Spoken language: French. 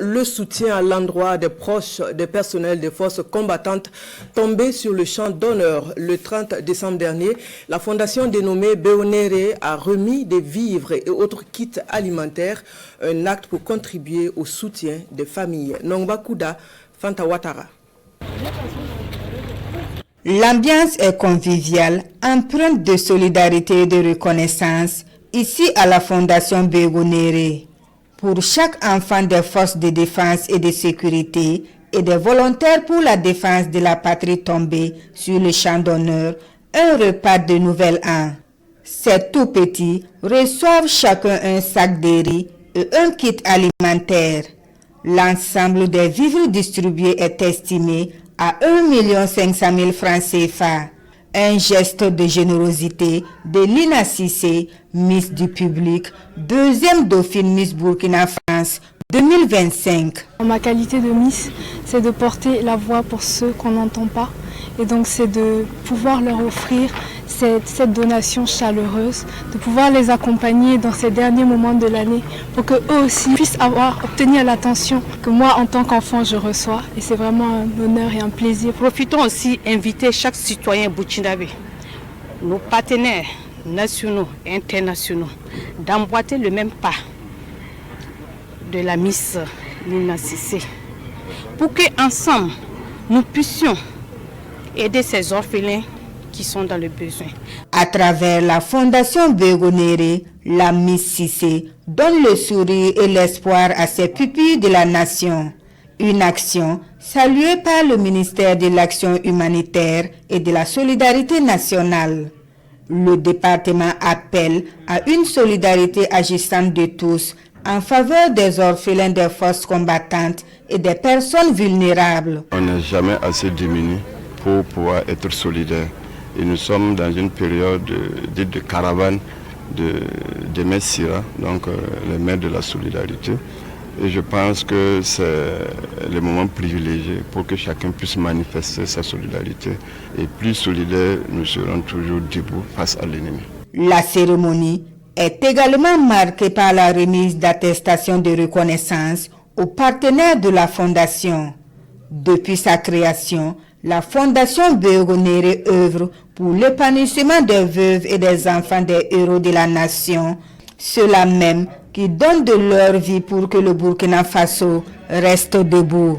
Le soutien à l'endroit des proches des personnels des forces combattantes tombés sur le champ d'honneur le 30 décembre dernier, la fondation dénommée Béonéré a remis des vivres et autres kits alimentaires, un acte pour contribuer au soutien des familles. Nongba Kouda, Fanta Ouattara. L'ambiance est conviviale, empreinte de solidarité et de reconnaissance, ici à la fondation Béonéré. Pour chaque enfant des forces de défense et de sécurité et des volontaires pour la défense de la patrie tombée sur le champ d'honneur, un repas de nouvel an. Ces tout petits reçoivent chacun un sac de riz et un kit alimentaire. L'ensemble des vivres distribués est estimé à 1 500 000 francs CFA. Un geste de générosité de Lina Cissé, Miss du public, deuxième dauphine Miss Burkina France 2025. Ma qualité de Miss, c'est de porter la voix pour ceux qu'on n'entend pas. Et donc c'est de pouvoir leur offrir cette donation chaleureuse, de pouvoir les accompagner dans ces derniers moments de l'année pour qu'eux aussi puissent obtenir l'attention que moi en tant qu'enfant je reçois. Et c'est vraiment un honneur et un plaisir. Profitons aussi d'inviter chaque citoyen burkinabé, nos partenaires nationaux et internationaux, d'emboîter le même pas de la Miss Lina Cissé pour qu'ensemble nous puissions aider ces orphelins qui sont dans le besoin. À travers la fondation Béonéré, la Miss Cissé donne le sourire et l'espoir à ses pupilles de la nation. Une action saluée par le ministère de l'Action humanitaire et de la solidarité nationale. Le département appelle à une solidarité agissante de tous en faveur des orphelins des forces combattantes et des personnes vulnérables. On n'est jamais assez diminué pour pouvoir être solidaire. Et nous sommes dans une période dite de caravane des mères Sira, donc les mères de la solidarité. Et je pense que c'est le moment privilégié pour que chacun puisse manifester sa solidarité. Et plus solidaires, nous serons toujours debout face à l'ennemi. La cérémonie est également marquée par la remise d'attestations de reconnaissance aux partenaires de la Fondation. Depuis sa création, la Fondation Béonéré œuvre pour l'épanouissement des veuves et des enfants des héros de la nation, ceux-là même qui donnent de leur vie pour que le Burkina Faso reste debout.